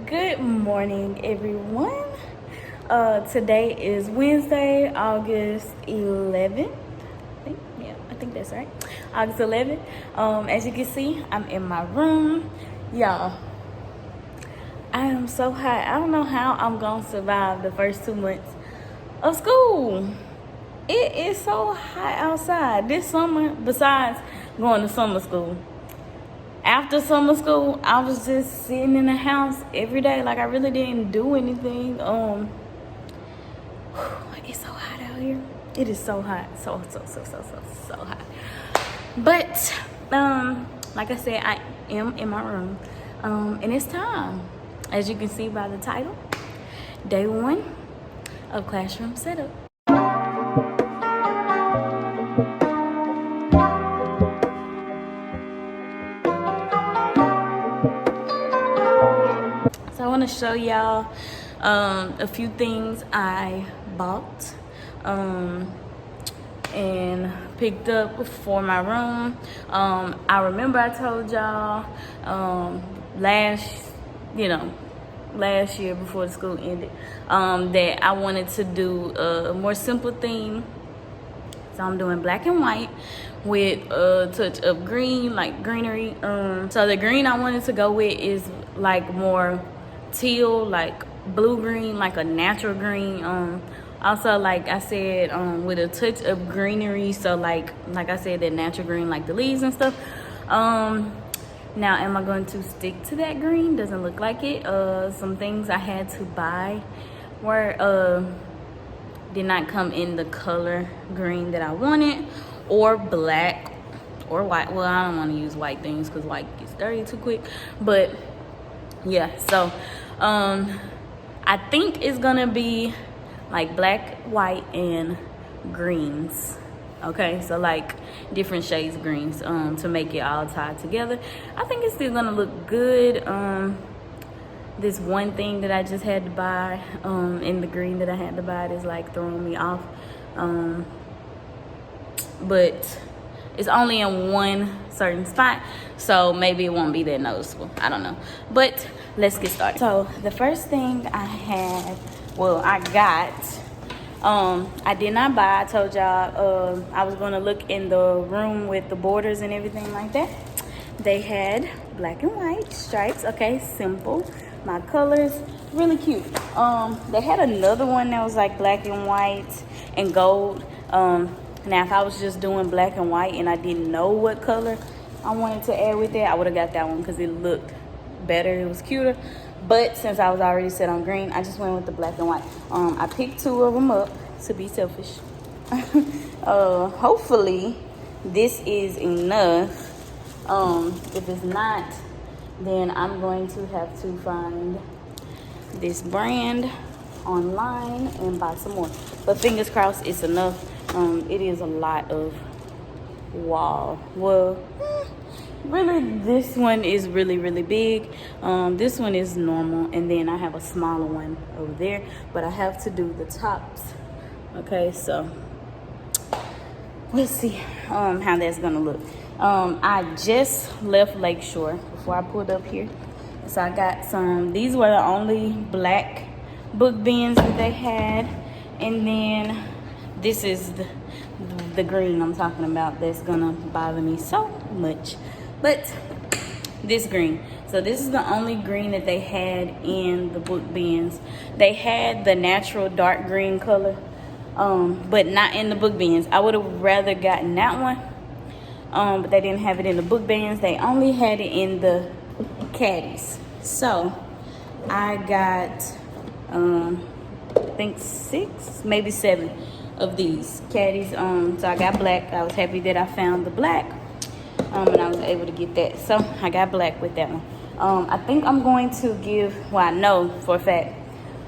Good morning, everyone. Today is Wednesday, August 11th. I think that's right. August 11th. As you can see, I'm in my room. Y'all, I am so hot. I don't know how I'm gonna survive the first 2 months of school. It is so hot outside this summer, besides going to summer school. After summer school, I was just sitting in the house every day. Like, I really didn't do anything. It's so hot out here. It is so hot. So hot. But, like I said, I am in my room. And it's time. As you can see by the title, day 1 of classroom setup. So I want to show y'all a few things I bought and picked up for my room. I remember I told y'all last year before the school ended that I wanted to do a more simple theme. So I'm doing black and white with a touch of green, like greenery. So the green I wanted to go with is like more teal, like blue green, like a natural green. Also, like I said, with a touch of greenery. So like I said, that natural green, like the leaves and stuff. Now, am I going to stick to that green? Doesn't look like it. Some things I had to buy were did not come in the color green that I wanted, or black, or white. Well, I don't want to use white things because white gets dirty too quick. But yeah, so I think it's gonna be like black, white, and greens. Okay, so like different shades of greens to make it all tied together. I think it's still gonna look good. This one thing that I just had to buy in the green that I had to buy is like throwing me off, but it's only in one certain spot, so maybe it won't be that noticeable. I don't know, but let's get started. So the first thing I got, I did not buy. I told y'all I was gonna look in the room with the borders and everything like that. They had black and white stripes. Okay, simple. My colors, really cute. They had another one that was like black and white and gold. Now, if I was just doing black and white and I didn't know what color I wanted to add with it, I would have got that one because it looked better. It was cuter. But since I was already set on green, I just went with the black and white. I picked 2 of them up to be selfish. Hopefully, this is enough. If it's not, then I'm going to have to find this brand online and buy some more. But fingers crossed it's enough. It is a lot of wall. Well, really, this one is really, really big. This one is normal, and then I have a smaller one over there, but I have to do the tops. Okay, so let's see how that's gonna look. I just left Lakeshore before I pulled up here, so I got some. These were the only black book bins that they had, and then this is the green I'm talking about that's gonna bother me so much. But this green, so this is the only green that they had in the book bins. They had the natural dark green color, but not in the book bins. I would have rather gotten that one, but they didn't have it in the book bins. They only had it in the caddies. So I got I think 6, maybe 7 of these caddies. So I got black. I was happy that I found the black, and I was able to get that. So I got black with that one. I think I'm going to give, well, I know for a fact,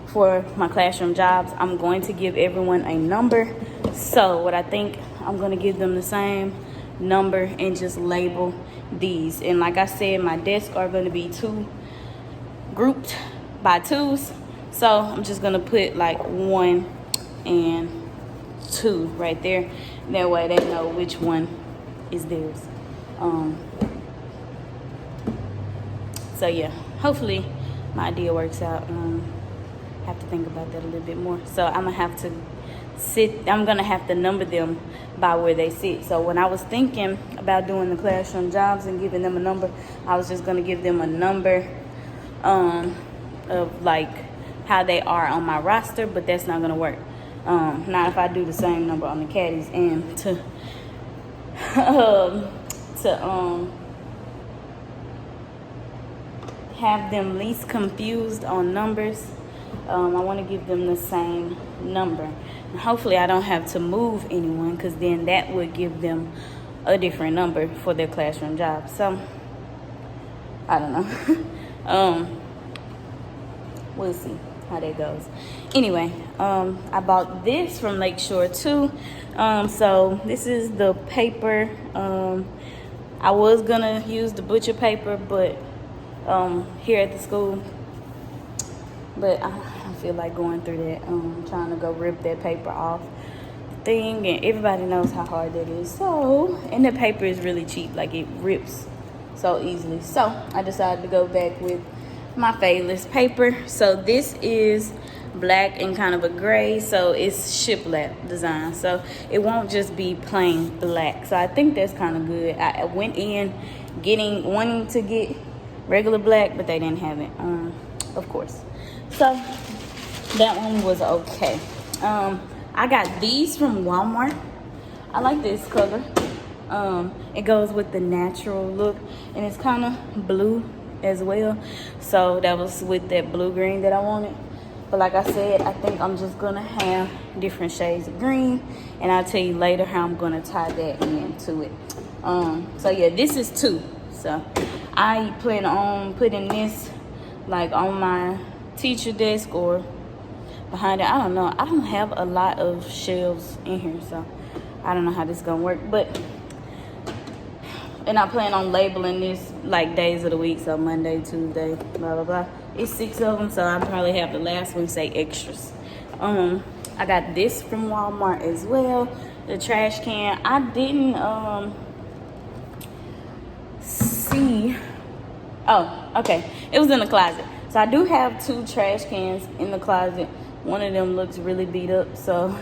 for my classroom jobs, I'm going to give everyone a number. So what I think, I'm going to give them the same number and just label these. And like I said, my desks are going to be 2 grouped by 2s. So I'm just going to put like 1 and 2 right there. That way they know which one is theirs. So yeah, hopefully my idea works out. Have to think about that a little bit more. So I'm gonna have to number them by where they sit. So when I was thinking about doing the classroom jobs and giving them a number, I was just gonna give them a number of like how they are on my roster, but that's not gonna work. Not if I do the same number on the caddies. And to have them least confused on numbers, I want to give them the same number. And hopefully I don't have to move anyone, because then that would give them a different number for their classroom job. So I don't know. We'll see how that goes. Anyway, I bought this from Lakeshore too. So this is the paper. I was gonna use the butcher paper, but here at the school, but I don't feel like going through that. Trying to go rip that paper off the thing, and everybody knows how hard that is. So, and the paper is really cheap, like it rips so easily. So I decided to go back with my Fadeless paper. So this is black and kind of a gray, so it's shiplap design, so it won't just be plain black. So I think that's kind of good. I went in wanting to get regular black, but they didn't have it, of course. So that one was okay. I got these from Walmart. I like this color. It goes with the natural look, and it's kind of blue as well. So that was with that blue green that I wanted. But like I said, I think I'm just gonna have different shades of green, and I'll tell you later how I'm gonna tie that into it. So yeah, this is 2. So I plan on putting this like on my teacher desk or behind it. I don't know. I don't have a lot of shelves in here, so I don't know how this is gonna work. And I plan on labeling this like days of the week, so Monday, Tuesday, blah blah blah. It's 6 of them, so I probably have the last one say extras. I got this from Walmart as well, the trash can. I didn't see. Oh, okay. It was in the closet. So I do have 2 trash cans in the closet. One of them looks really beat up, so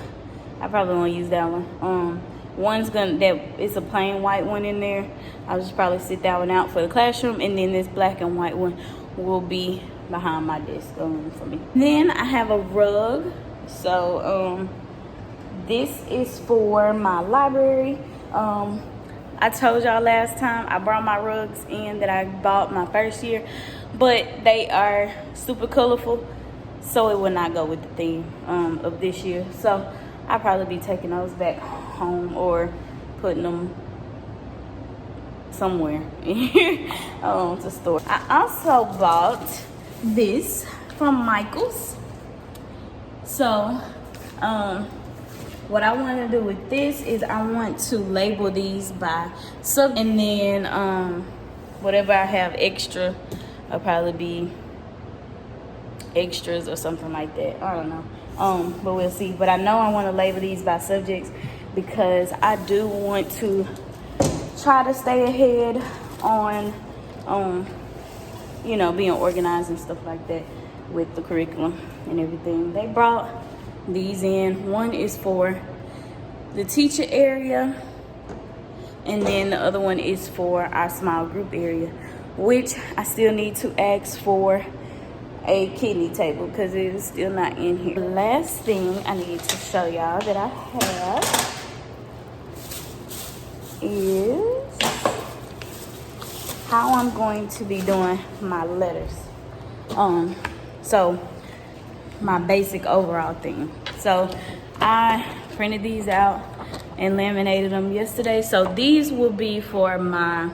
I probably won't use that one. It's a plain white one in there. I'll just probably sit that one out for the classroom, and then this black and white one will be behind my desk for me. Then I have a rug. So this is for my library. I told y'all last time I brought my rugs in that I bought my first year, but they are super colorful, so it will not go with the theme of this year. So I'll probably be taking those back home or putting them somewhere to store. I also bought this from Michaels. So what I want to do with this is I want to label these by sub, and then whatever I have extra will probably be extras or something like that. I don't know, but we'll see. But I know I want to label these by subjects, because I do want to try to stay ahead on being organized and stuff like that with the curriculum and everything. They brought these in. One is for the teacher area, and then the other one is for our small group area, which I still need to ask for a kidney table because it is still not in here. The last thing I need to show y'all that I have is how I'm going to be doing my letters. So my basic overall thing. So I printed these out and laminated them yesterday. So these will be for my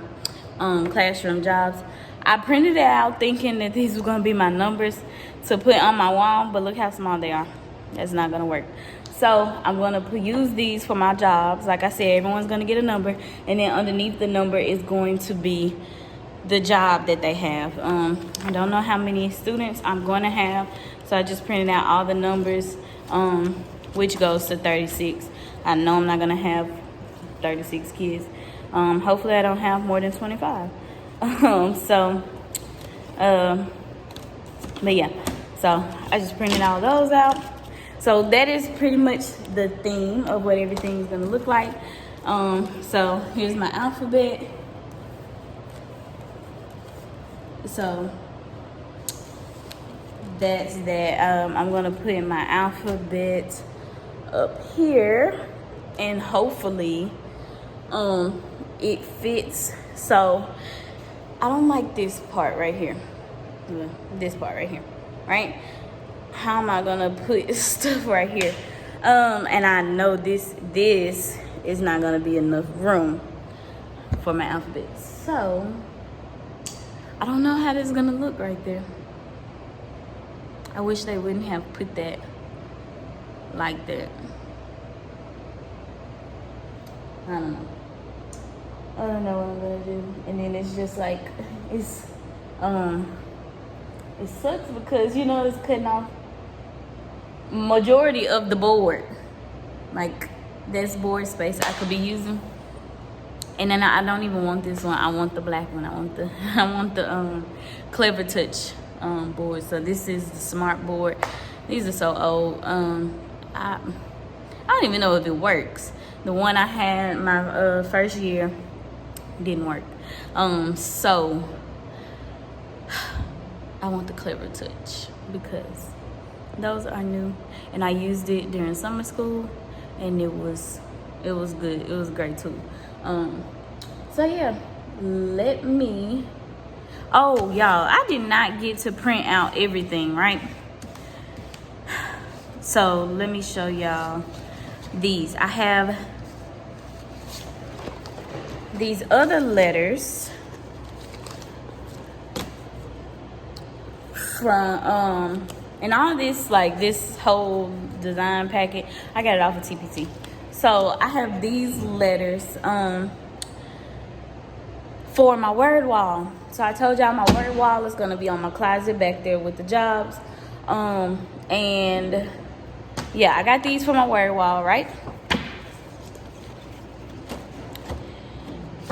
classroom jobs. I printed it out thinking that these were gonna be my numbers to put on my wall, but look how small they are. That's not gonna work. So I'm gonna use these for my jobs. Like I said, everyone's gonna get a number, and then underneath the number is going to be the job that they have. I don't know how many students I'm gonna have, so I just printed out all the numbers, which goes to 36. I know I'm not gonna have 36 kids. Hopefully I don't have more than 25. But yeah, so I just printed all those out. So that is pretty much the theme of what everything's gonna look like. So here's my alphabet. So that's that. I'm gonna put my alphabet up here, and hopefully it fits. So I don't like this part right here. This part right here, right? How am I gonna put stuff right here? And I know this is not gonna be enough room for my alphabet. So I don't know how this is gonna look right there. I wish they wouldn't have put that like that. I don't know. I don't know what I'm gonna do. And then it's just like, it sucks because, you know, it's cutting off majority of the board. Like, that's board space I could be using. And then I don't even want this one. I want the black one. I want the Clever Touch board. So this is the smart board. These are so old. I don't even know if it works. The one I had my first year didn't work. So I want the Clever Touch because those are new, and I used it during summer school, and it was good. It was great too. So yeah, oh y'all, I did not get to print out everything, right? So let me show y'all these. I have these other letters from and all this, like this whole design packet, I got it off of TPT. So I have these letters for my word wall. So I told y'all my word wall is gonna be on my closet back there with the jobs. And yeah, I got these for my word wall, right?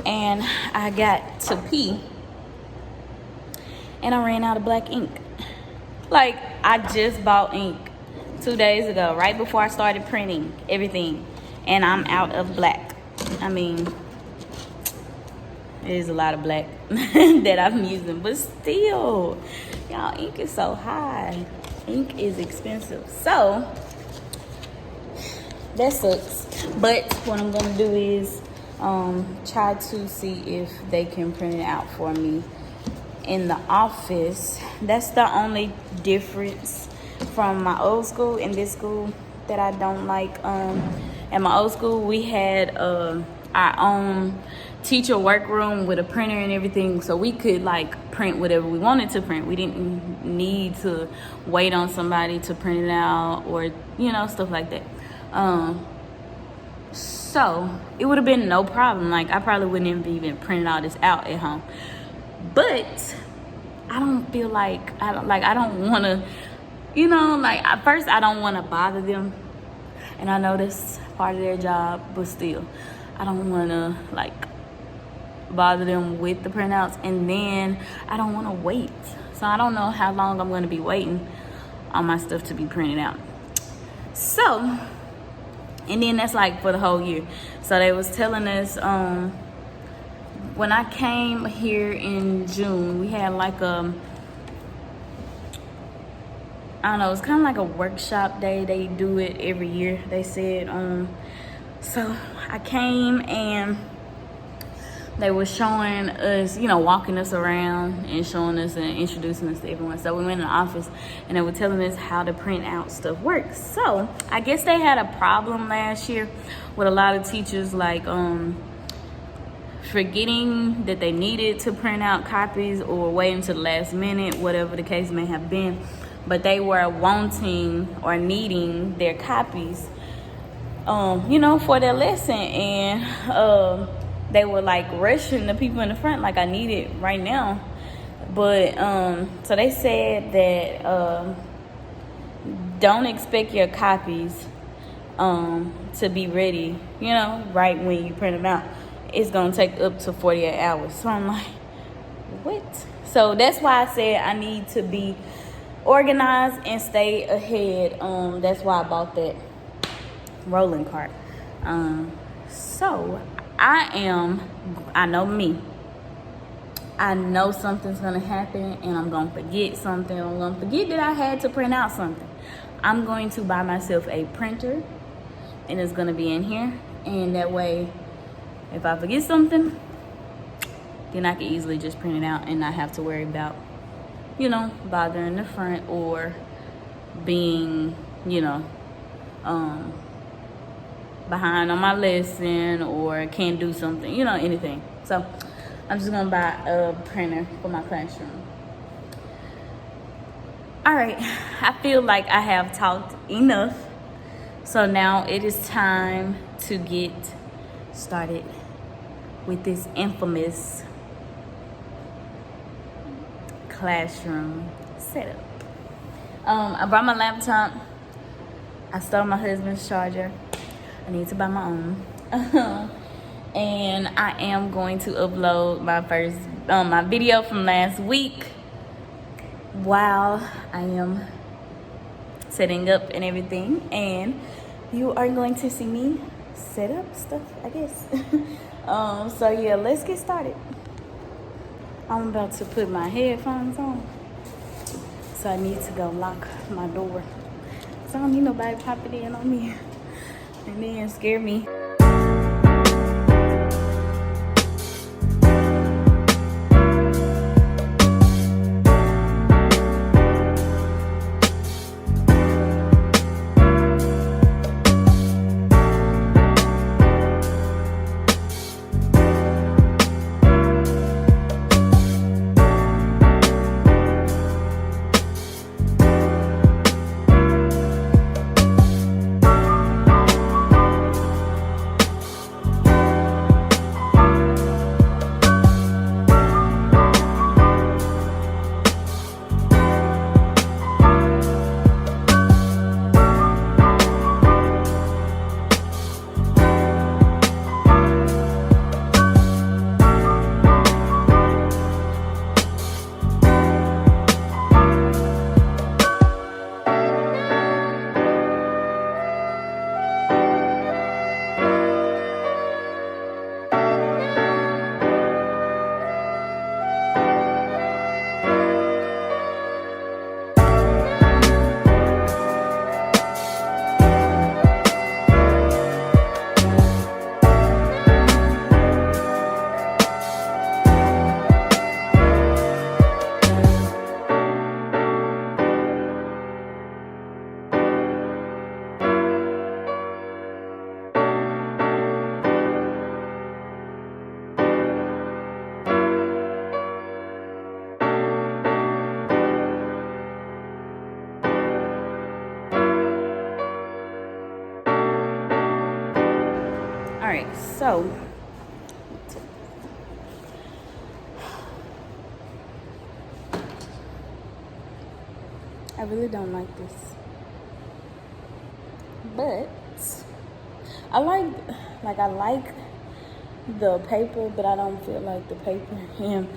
And I got to pee, and I ran out of black ink. Like, I just bought ink 2 days ago, right before I started printing everything, and I'm out of black. I mean, there's a lot of black that I'm using, but still, y'all, ink is so high. Ink is expensive. So that sucks. But what I'm gonna do is try to see if they can print it out for me in the office. That's the only difference from my old school and this school that I don't like. At my old school, we had our own teacher workroom with a printer and everything, so we could like print whatever we wanted to print. We didn't need to wait on somebody to print it out, or you know, stuff like that. So it would have been no problem. Like, I probably wouldn't have even printed all this out at home. But I don't feel like I don't want to, you know, like at first I don't want to bother them, and I know that's part of their job, but still I don't want to like bother them with the printouts, and then I don't want to wait. So I don't know how long I'm going to be waiting on my stuff to be printed out. So, and then that's like for the whole year. So they was telling us when I came here in June, we had like I don't know, it's kind of like a workshop day. They do it every year, they said. So I came, and they were showing us, you know, walking us around and showing us and introducing us to everyone. So we went in the office, and they were telling us how to print out stuff works. So I guess they had a problem last year with a lot of teachers, like forgetting that they needed to print out copies, or waiting to the last minute, whatever the case may have been. But they were wanting or needing their copies, you know, for their lesson. And they were like rushing the people in the front, like, I need it right now. But so they said that don't expect your copies to be ready, you know, right when you print them out. It's gonna take up to 48 hours. So I'm like, what? So that's why I said I need to be organize and stay ahead. That's why I bought that rolling cart. So I know me. I know something's gonna happen and I'm gonna forget something. I'm gonna forget that I had to print out something. I'm going to buy myself a printer and it's gonna be in here. And that way, if I forget something, then I can easily just print it out and not have to worry about, bothering the front or being, behind on my lesson or can't do something, anything. So I'm just gonna buy a printer for my classroom. All right, I feel like I have talked enough. So now it is time to get started with this infamous classroom setup. I brought my laptop. I stole my husband's charger. I need to buy my own. And I am going to upload my video from last week while I am setting up and everything. And you are going to see me set up stuff, I guess. So yeah, let's get started. I'm about to put my headphones on. So I need to go lock my door. So I don't need nobody popping in on me and then scare me. Alright, so I really don't like this, but I like the paper, but I don't feel like the paper and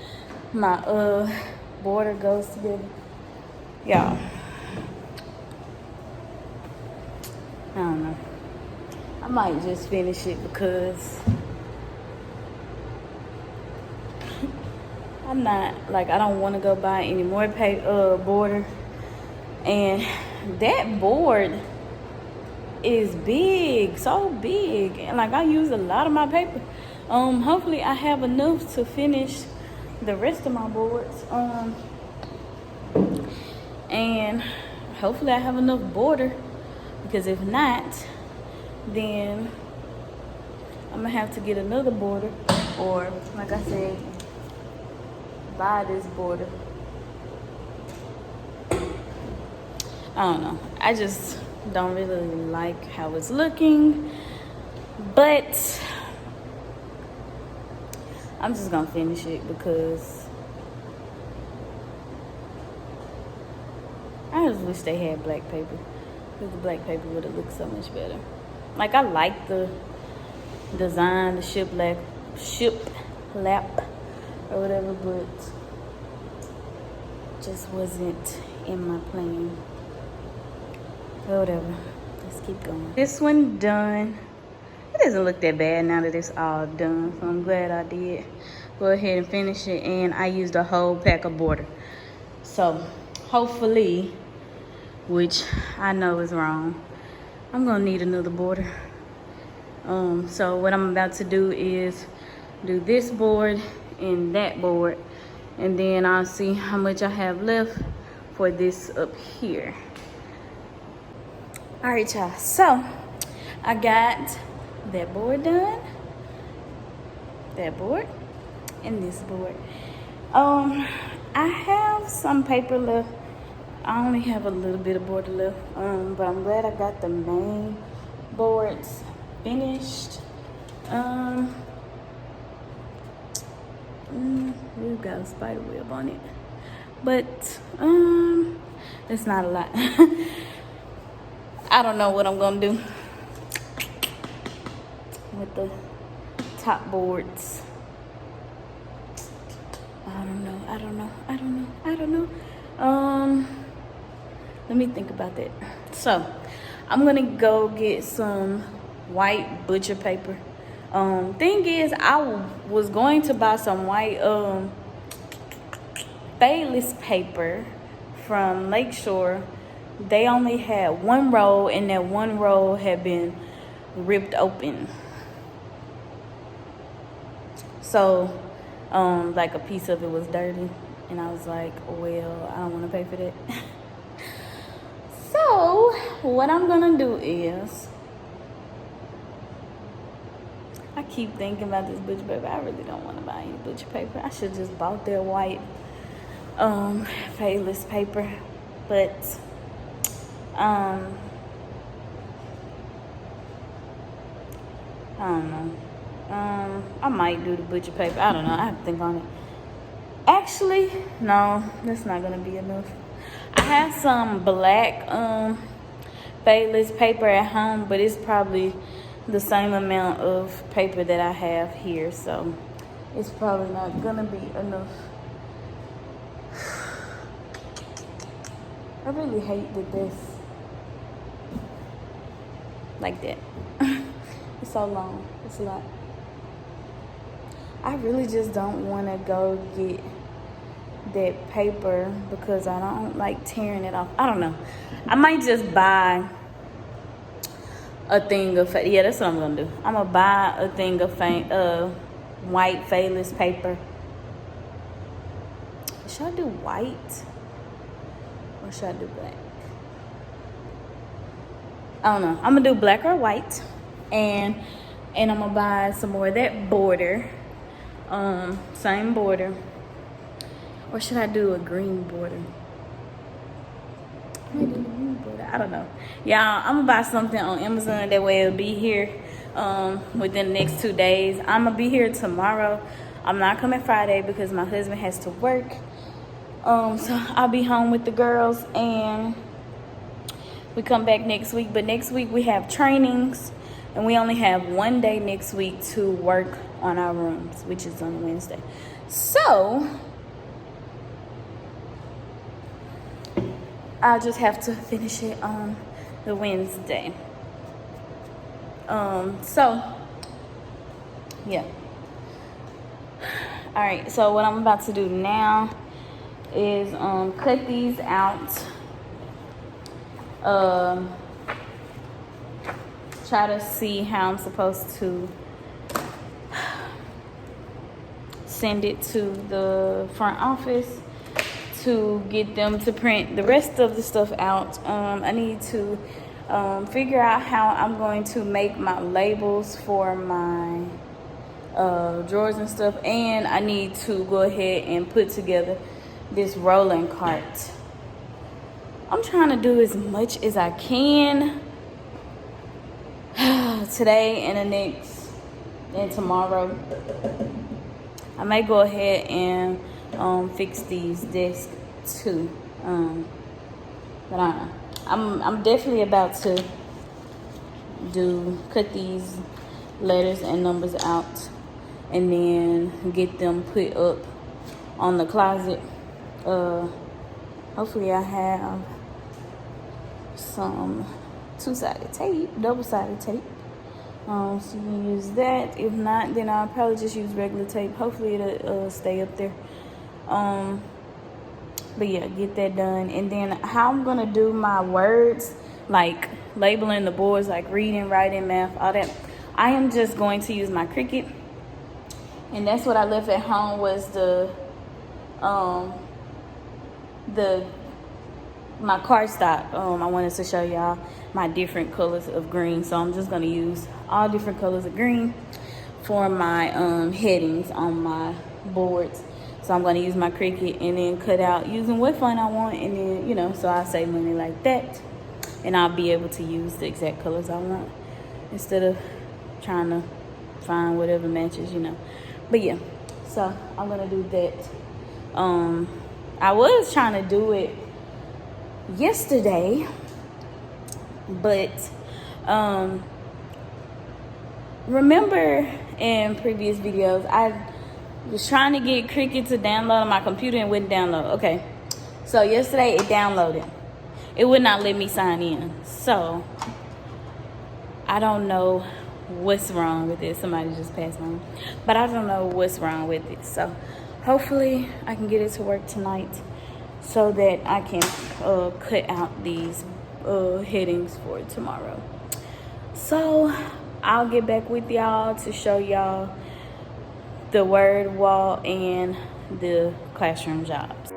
my border goes together. Y'all, I don't know. I might just finish it because I don't want to go buy any more border. And that board is big, so big. And I use a lot of my paper. Hopefully I have enough to finish the rest of my boards. And hopefully I have enough border, because if not, then I'm gonna have to get another border, or like I said, buy this border. I don't know. I just don't really like how it's looking, but I'm just gonna finish it because I just wish they had black paper, because the black paper would have looked so much better. I like the design, the shiplap or whatever, but just wasn't in my plan. Whatever. Let's keep going. This one done. It doesn't look that bad now that it's all done. So I'm glad I did go ahead and finish it. And I used a whole pack of border. So hopefully, which I know is wrong, I'm gonna need another border. So what I'm about to do is do this board and that board, and then I'll see how much I have left for this up here. All right, y'all, so I got that board done, that board, and this board. I have some paper left. I only have a little bit of border left, but I'm glad I got the main boards finished. We've got a spider web on it, but it's not a lot. I don't know what I'm gonna do with the top boards. I don't know. Let me think about that. So I'm gonna go get some white butcher paper. Thing is, I was going to buy some white Fayless paper from Lakeshore. They only had one roll, and that one roll had been ripped open. So, like a piece of it was dirty, and I was like, well, I don't want to pay for that. So, what I'm gonna do is, I keep thinking about this butcher paper. I really don't want to buy any butcher paper. I should just bought their white Fayless paper, but I don't know. I might do the butcher paper. I don't know. I have to think on it. Actually, no, that's not gonna be enough. I have some black Fayless paper at home, but it's probably the same amount of paper that I have here, so it's probably not gonna be enough. I really hate that this like that. It's so long. It's a lot. I really just don't want to go get that paper because I don't like tearing it off. I don't know. I might just buy a thing of, yeah, that's what I'm gonna do. I'm gonna buy a thing of white Fayless paper. Should I do white or should I do black? I don't know. I'm gonna do black or white, and I'm gonna buy some more of that border, same border. Or should I do a green border? I don't know. Y'all, I'm gonna buy something on Amazon. That way it'll be here within the next 2 days. I'm gonna be here tomorrow. I'm not coming Friday because my husband has to work. So I'll be home with the girls and we come back next week. But next week we have trainings and we only have 1 day next week to work on our rooms, which is on Wednesday. So I'll just have to finish it on the Wednesday. So yeah. All right, so what I'm about to do now is cut these out. Try to see how I'm supposed to send it to the front office to get them to print the rest of the stuff out. I need to figure out how I'm going to make my labels for my drawers and stuff, and I need to go ahead and put together this rolling cart. I'm trying to do as much as I can today and the next and tomorrow. I may go ahead and fix these desks too, but I don't know. I'm definitely about to cut these letters and numbers out and then get them put up on the closet Hopefully I have some two-sided tape, double-sided tape. So you can use that. If not, then I'll probably just use regular tape. Hopefully it'll stay up there. But yeah, get that done. And then how I'm gonna do my words, like labeling the boards, like reading, writing, math, all that, I am just going to use my Cricut. And that's what I left at home, was my cardstock. I wanted to show y'all my different colors of green. So I'm just gonna use all different colors of green for my headings on my boards. So I'm gonna use my Cricut and then cut out using what font I want, and then, you know, so I save money like that. And I'll be able to use the exact colors I want instead of trying to find whatever matches, you know. But yeah, so I'm gonna do that. I was trying to do it yesterday, but remember in previous videos I was trying to get Cricut to download on my computer and wouldn't download. Okay, so yesterday it downloaded. It would not let me sign in. So I don't know what's wrong with it. Somebody just passed on, but I don't know what's wrong with it. So hopefully I can get it to work tonight so that I can cut out these headings for tomorrow. So I'll get back with y'all to show y'all the word wall and the classroom jobs.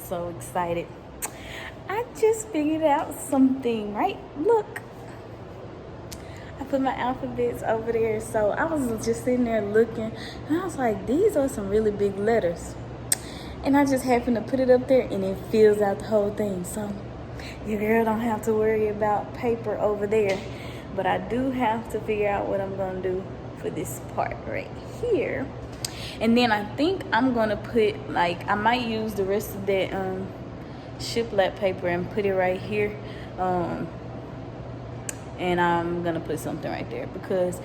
So excited. I just figured out something, right? Look, I put my alphabets over there. So I was just sitting there looking, and I was like, these are some really big letters. And I just happened to put it up there, and it fills out the whole thing. So your girl don't have to worry about paper over there. But I do have to figure out what I'm gonna do for this part right here. And then I think I'm gonna put, like, I might use the rest of that shiplap paper and put it right here. And I'm gonna put something right there because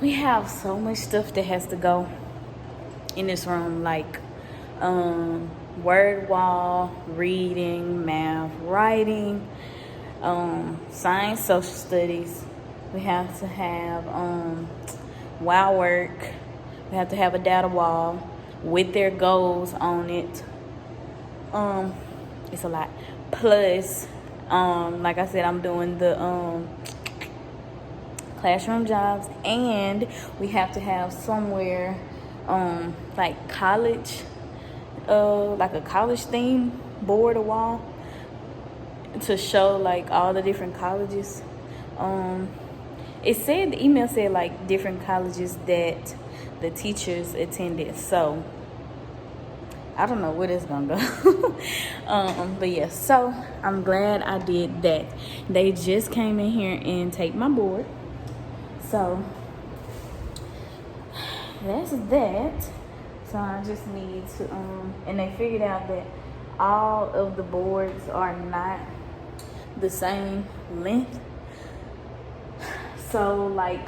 we have so much stuff that has to go in this room, like word wall, reading, math, writing, science, social studies. We have to have WOW work. We have to have a data wall with their goals on it. It's a lot. Plus, like I said, I'm doing the classroom jobs, and we have to have somewhere like college, like a college theme board or wall to show like all the different colleges. It said, the email said like different colleges that the teachers attended, so I don't know where it's gonna go. But yeah, so I'm glad I did that. They just came in here and taped my board, So that's that. So I just need to and they figured out that all of the boards are not the same length. So like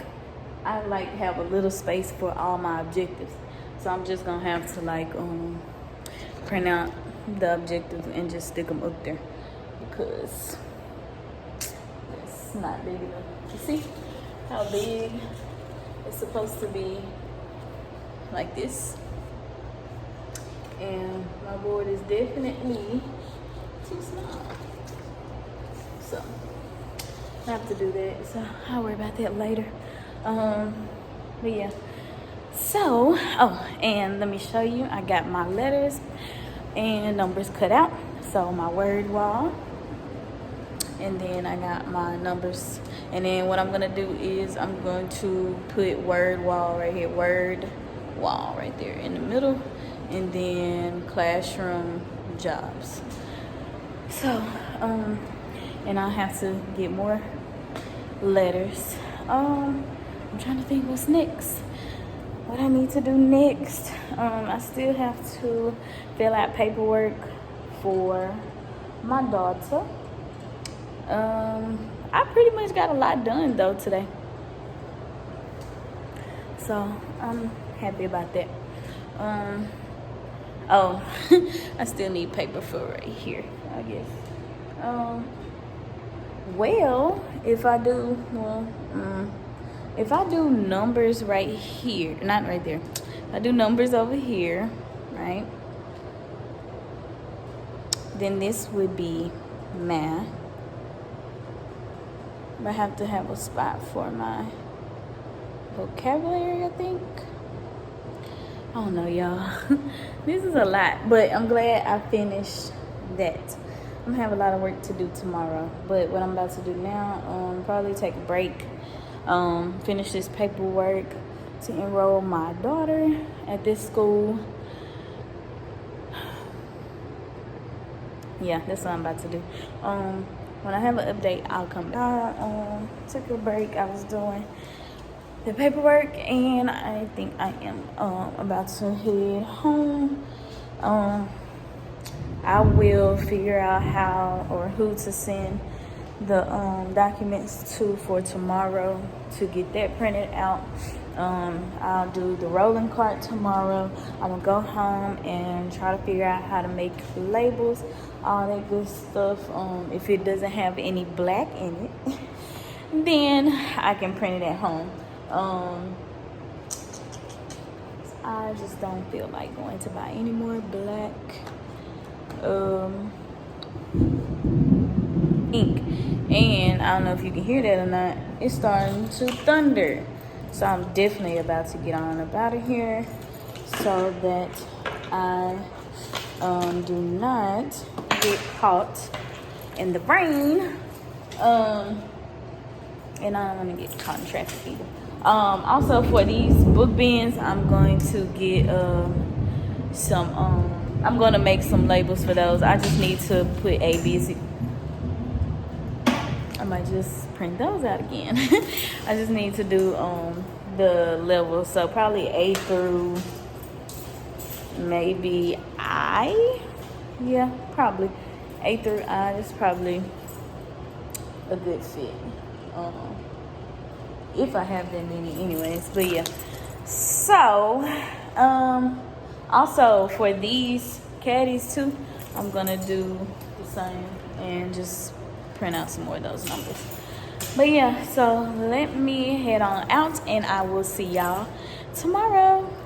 I like have a little space for all my objectives. So I'm just gonna have to like print out the objectives and just stick them up there because it's not big enough. You see how big it's supposed to be? Like this. And my board is definitely too small. So I have to do that. So I'll worry about that later. But yeah. So, and let me show you. I got my letters and numbers cut out. So my word wall. And then I got my numbers. And then what I'm gonna do is I'm going to put word wall right here. Word wall right there in the middle. And then classroom jobs. So, and I'll have to get more letters. I'm trying to think what's next. What I need to do next. I still have to fill out paperwork for my daughter. I pretty much got a lot done though today. So I'm happy about that. I still need paper for right here, I guess. Well, if I do numbers right here, not right there. If I do numbers over here, right? Then this would be math. I have to have a spot for my vocabulary, I think. I don't know, y'all. This is a lot, but I'm glad I finished that. I'm gonna have a lot of work to do tomorrow, but what I'm about to do now, probably take a break, finish this paperwork to enroll my daughter at this school. Yeah, that's what I'm about to do. When I have an update, I'll come back. I took a break. I was doing the paperwork, and I think I am about to head home. I will figure out how or who to send the documents to for tomorrow to get that printed out. I'll do the rolling cart tomorrow. I'm gonna go home and try to figure out how to make labels, all that good stuff. If it doesn't have any black in it, then I can print it at home. I just don't feel like going to buy any more black ink. And I don't know if you can hear that or not, it's starting to thunder. So I'm definitely about to get on up out of here so that I do not get caught in the rain. And I don't want to get caught in traffic either. Also for these book bins, I'm going to get I'm going to make some labels for those. I just need to put A, B, C. I might just print those out again. I just need to do the levels. So probably A through maybe I. Yeah, probably. A through I is probably a good fit. If I have that many anyways. But yeah. So, also for these caddies too, I'm gonna do the same and just print out some more of those numbers. But yeah, so let me head on out and I will see y'all tomorrow.